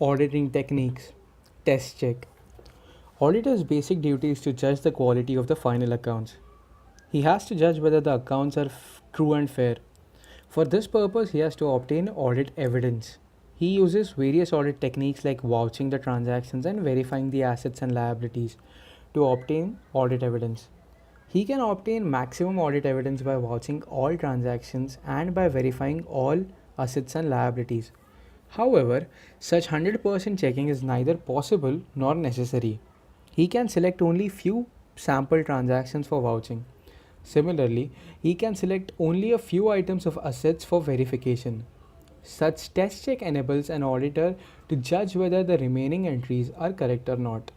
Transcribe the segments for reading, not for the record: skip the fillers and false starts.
Auditing techniques. Test check. Auditor's basic duty is to judge the quality of the final accounts. He has to judge whether the accounts are true and fair. For this purpose, he has to obtain audit evidence. He uses various audit techniques like vouching the transactions and verifying the assets and liabilities to obtain audit evidence. He can obtain maximum audit evidence by vouching all transactions and by verifying all assets and liabilities. However, such 100% checking is neither possible nor necessary. He can select only few sample transactions for vouching. Similarly, he can select only a few items of assets for verification. Such test check enables an auditor to judge whether the remaining entries are correct or not.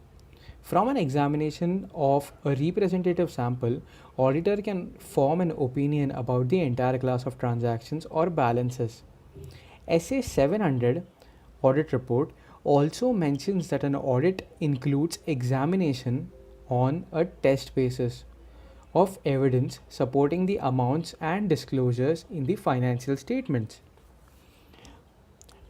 From an examination of a representative sample, auditor can form an opinion about the entire class of transactions or balances. SA 700 audit report also mentions that an audit includes examination on a test basis of evidence supporting the amounts and disclosures in the financial statements.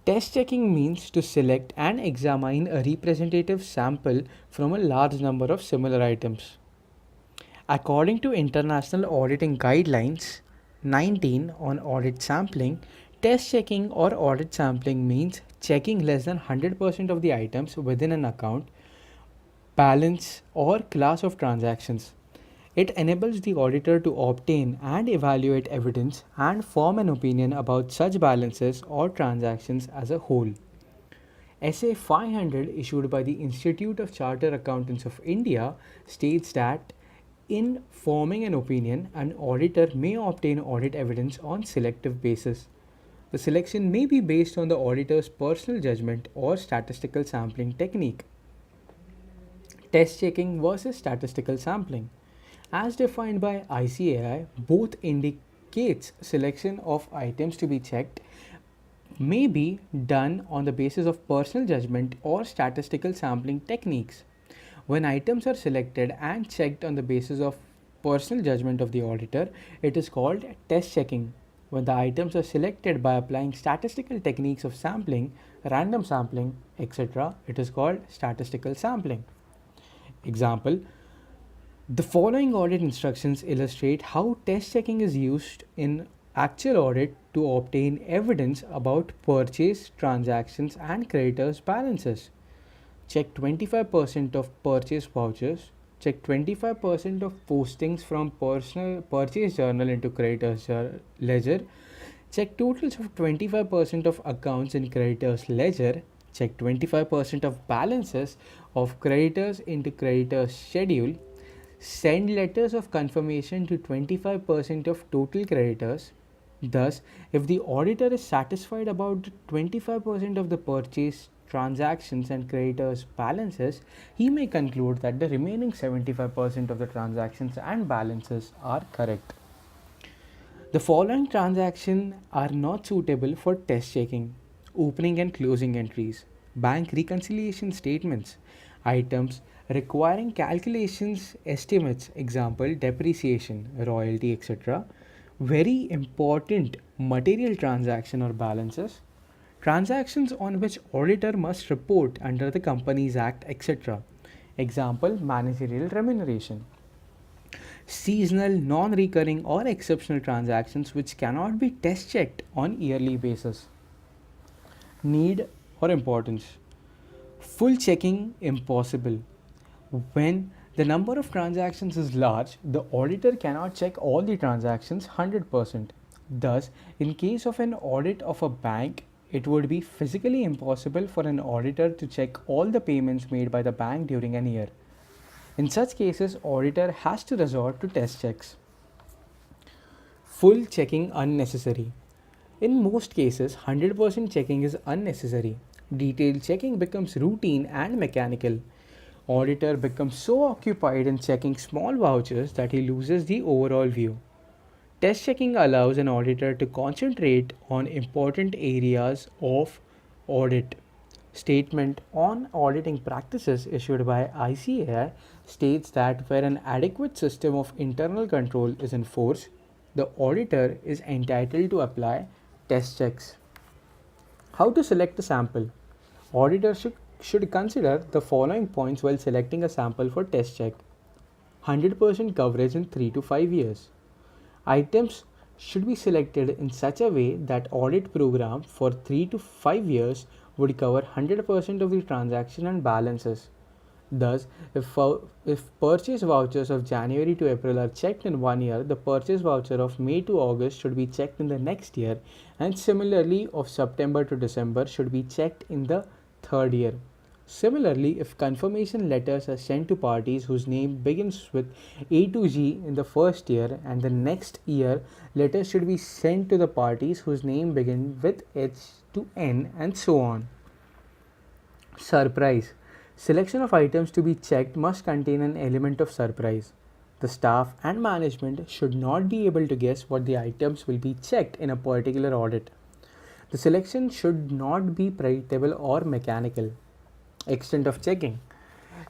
Test checking means to select and examine a representative sample from a large number of similar items. According to International Auditing Guidelines 19 on audit sampling, test checking or audit sampling means checking less than 100% of the items within an account, balance, or class of transactions. It enables the auditor to obtain and evaluate evidence and form an opinion about such balances or transactions as a whole. SA 500, issued by the Institute of Chartered Accountants of India, states that in forming an opinion, an auditor may obtain audit evidence on selective basis. The selection may be based on the auditor's personal judgment or statistical sampling technique. Test checking versus statistical sampling. As defined by ICAI, both indicates selection of items to be checked may be done on the basis of personal judgment or statistical sampling techniques. When items are selected and checked on the basis of personal judgment of the auditor, it is called test checking. When the items are selected by applying statistical techniques of sampling, random sampling, etc., it is called statistical sampling. Example: the following audit instructions illustrate how test checking is used in actual audit to obtain evidence about purchase transactions and creditors' balances. Check 25% of purchase vouchers. Check 25% of postings from personal purchase journal into creditors ledger. Check totals of 25% of accounts in creditors ledger. Check 25% of balances of creditors into creditors schedule. Send letters of confirmation to 25% of total creditors. Thus, if the auditor is satisfied about 25% of the purchase transactions and creditors' balances, he may conclude that the remaining 75% of the transactions and balances are correct. The following transactions are not suitable for test checking: opening and closing entries, bank reconciliation statements, items requiring calculations, estimates, example depreciation, royalty, etc., very important material transaction or balances, transactions on which auditor must report under the Companies Act, etc., example managerial remuneration, seasonal, non-recurring or exceptional transactions which cannot be test checked on yearly basis. Need or importance: full checking impossible. When the number of transactions is large, the auditor cannot check all the transactions 100%. Thus, in case of an audit of a bank, it would be physically impossible for an auditor to check all the payments made by the bank during an year. In such cases, auditor has to resort to test checks. Full checking unnecessary. In most cases, 100% checking is unnecessary. Detailed checking becomes routine and mechanical. Auditor becomes so occupied in checking small vouchers that he loses the overall view. Test checking allows an auditor to concentrate on important areas of audit. Statement on auditing practices issued by ICAI states that where an adequate system of internal control is in force, the auditor is entitled to apply test checks. How to select a sample? Auditors should consider the following points while selecting a sample for test check: 100% coverage in 3 to 5 years. Items should be selected in such a way that audit program for 3 to 5 years would cover 100% of the transaction and balances. Thus, if purchase vouchers of January to April are checked in 1 year, the purchase voucher of May to August should be checked in the next year, and similarly of September to December should be checked in the third year. Similarly, if confirmation letters are sent to parties whose name begins with A to G in the first year, and the next year letters should be sent to the parties whose name begin with H to N, and so on. Surprise. Selection of items to be checked must contain an element of surprise. The staff and management should not be able to guess what the items will be checked in a particular audit. The selection should not be predictable or mechanical. Extent of checking.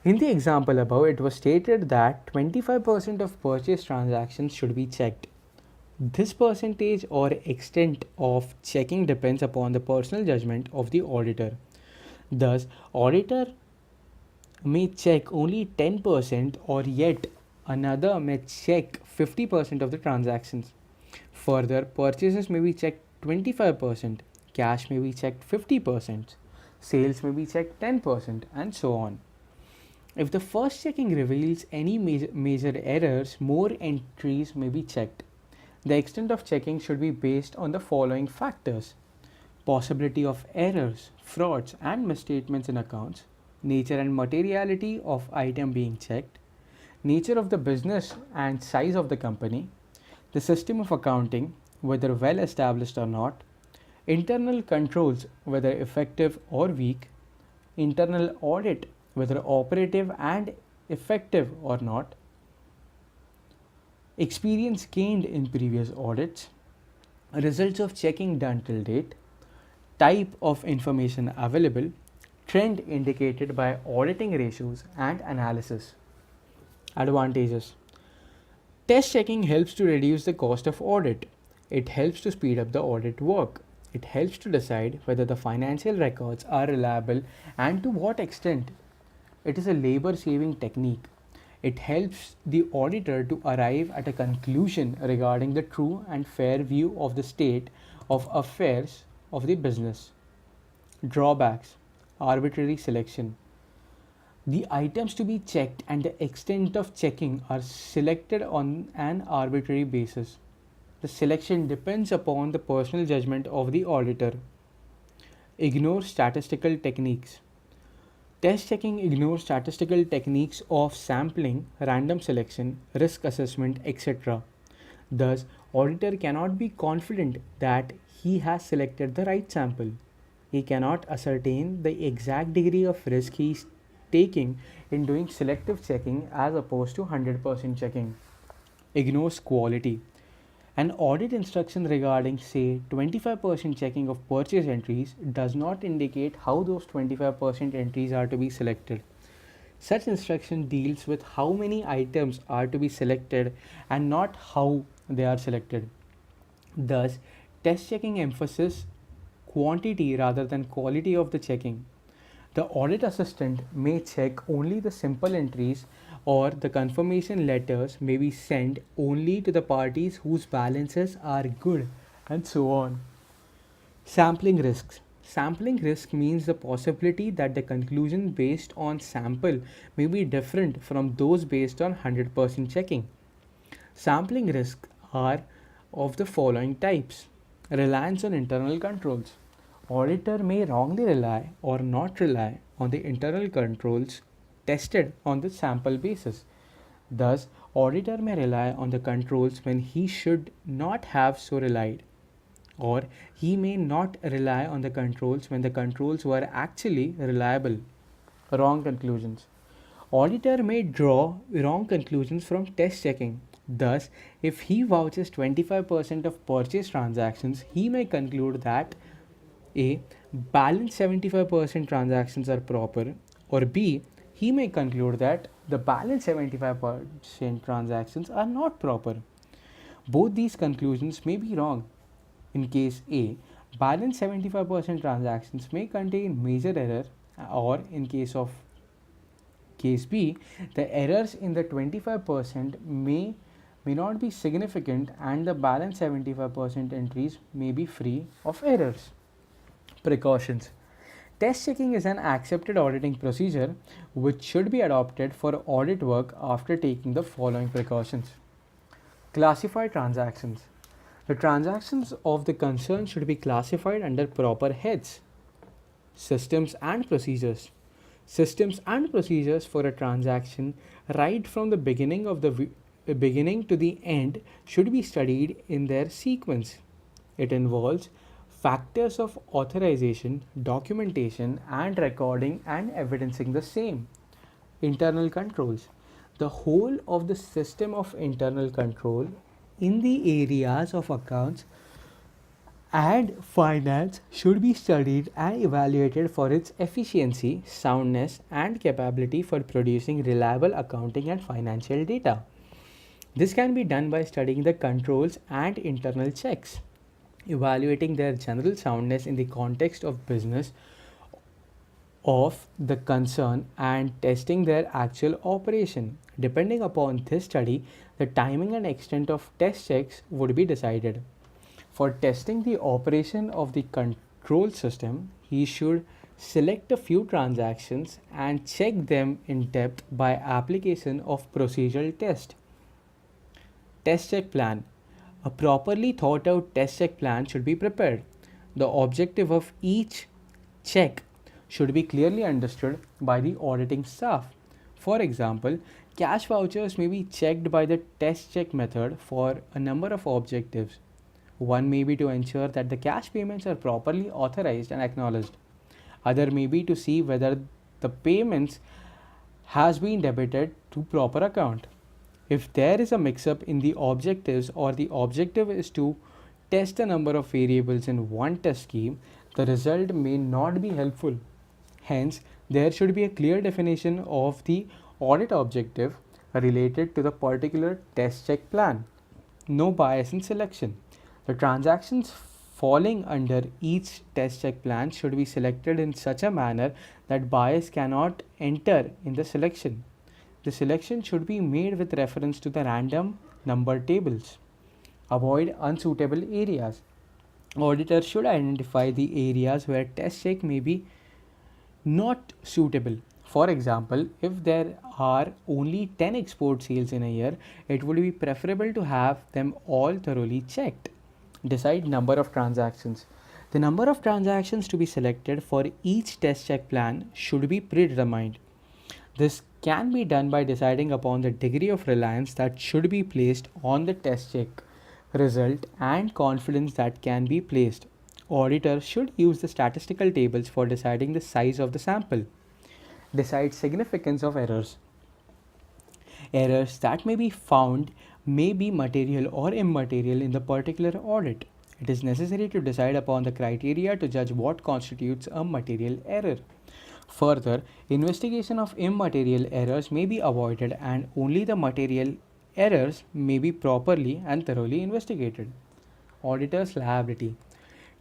In the example above, it was stated that 25% of purchase transactions should be checked. This percentage or extent of checking depends upon the personal judgment of the auditor. Thus, auditor may check only 10% or yet another may check 50% of the transactions. Further, purchases may be checked 25%, cash may be checked 50%, sales may be checked 10%, and so on. If the first checking reveals any major errors, more entries may be checked. The extent of checking should be based on the following factors: possibility of errors, frauds, and misstatements in accounts, nature and materiality of item being checked, nature of the business and size of the company, the system of accounting, whether well established or not, internal controls, whether effective or weak, internal audit, whether operative and effective or not, experience gained in previous audits, results of checking done till date, type of information available, trend indicated by auditing ratios and analysis. Advantages. Test checking helps to reduce the cost of audit. It helps to speed up the audit work. It helps to decide whether the financial records are reliable and to what extent. It is a labor saving technique. It helps the auditor to arrive at a conclusion regarding the true and fair view of the state of affairs of the business. Drawbacks. Arbitrary selection. The items to be checked and the extent of checking are selected on an arbitrary basis. The selection depends upon the personal judgment of the auditor. Ignore statistical techniques. Test checking ignores statistical techniques of sampling, random selection, risk assessment, etc. Thus, auditor cannot be confident that he has selected the right sample. He cannot ascertain the exact degree of risk he is taking in doing selective checking as opposed to 100% checking. Ignores quality. An audit instruction regarding, say, 25% checking of purchase entries does not indicate how those 25% entries are to be selected. Such instruction deals with how many items are to be selected and not how they are selected. Thus, test checking emphasizes quantity rather than quality of the checking. The audit assistant may check only the simple entries, or the confirmation letters may be sent only to the parties whose balances are good, and so on. Sampling risks. Sampling risk means the possibility that the conclusion based on sample may be different from those based on 100% checking. Sampling risks are of the following types: reliance on internal controls. Auditor may wrongly rely or not rely on the internal controls tested on the sample basis. Thus, auditor may rely on the controls when he should not have so relied, or he may not rely on the controls when the controls were actually reliable. Wrong conclusions. Auditor may draw wrong conclusions from test checking. Thus, if he vouches 25% of purchase transactions, he may conclude that A. Balanced 75% transactions are proper, or B. He may conclude that the balanced 75% transactions are not proper. Both these conclusions may be wrong. In case A, Balance 75% transactions may contain major error, or in case B, the errors in the 25% may not be significant and the balance 75% entries may be free of errors. Precautions. Test checking is an accepted auditing procedure which should be adopted for audit work after taking the following precautions. Classify transactions. The transactions of the concern should be classified under proper heads. Systems and procedures. Systems and procedures for a transaction right from the beginning to the end should be studied in their sequence. It involves factors of authorization, documentation, and recording and evidencing the same. Internal controls. The whole of the system of internal control in the areas of accounts and finance should be studied and evaluated for its efficiency, soundness, and capability for producing reliable accounting and financial data. This can be done by studying the controls and internal checks, evaluating their general soundness in the context of business of the concern, and testing their actual operation. Depending upon this study, the timing and extent of test checks would be decided. For testing the operation of the control system, he should select a few transactions and check them in depth by application of procedural test. Test check plan. A properly thought out test check plan should be prepared. The objective of each check should be clearly understood by the auditing staff. For example, cash vouchers may be checked by the test check method for a number of objectives. One may be to ensure that the cash payments are properly authorized and acknowledged. Other may be to see whether the payments has been debited to proper account. If there is a mix-up in the objectives or the objective is to test a number of variables in one test scheme, the result may not be helpful. Hence, there should be a clear definition of the audit objective related to the particular test check plan. No bias in selection. The transactions falling under each test check plan should be selected in such a manner that bias cannot enter in the selection. The selection should be made with reference to the random number tables. Avoid unsuitable areas. Auditors should identify the areas where test check may be not suitable. For example, if there are only 10 export sales in a year, it would be preferable to have them all thoroughly checked. Decide number of transactions. The number of transactions to be selected for each test check plan should be predetermined. This can be done by deciding upon the degree of reliance that should be placed on the test check result and confidence that can be placed. Auditors should use the statistical tables for deciding the size of the sample. Decide significance of errors. Errors that may be found may be material or immaterial in the particular audit. It is necessary to decide upon the criteria to judge what constitutes a material error. Further, investigation of immaterial errors may be avoided and only the material errors may be properly and thoroughly investigated. Auditor's liability.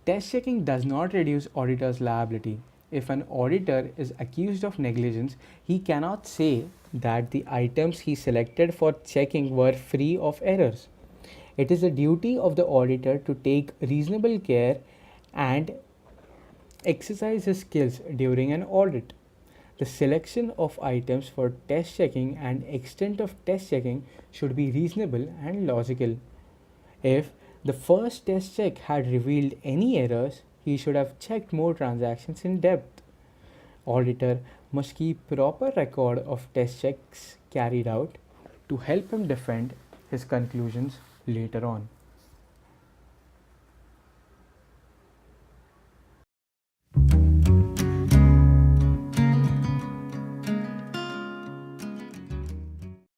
Test checking does not reduce auditor's liability. If an auditor is accused of negligence, he cannot say that the items he selected for checking were free of errors. It is the duty of the auditor to take reasonable care and exercise his skills during an audit. The selection of items for test checking and extent of test checking should be reasonable and logical. If the first test check had revealed any errors, he should have checked more transactions in depth. Auditor must keep proper record of test checks carried out to help him defend his conclusions later on.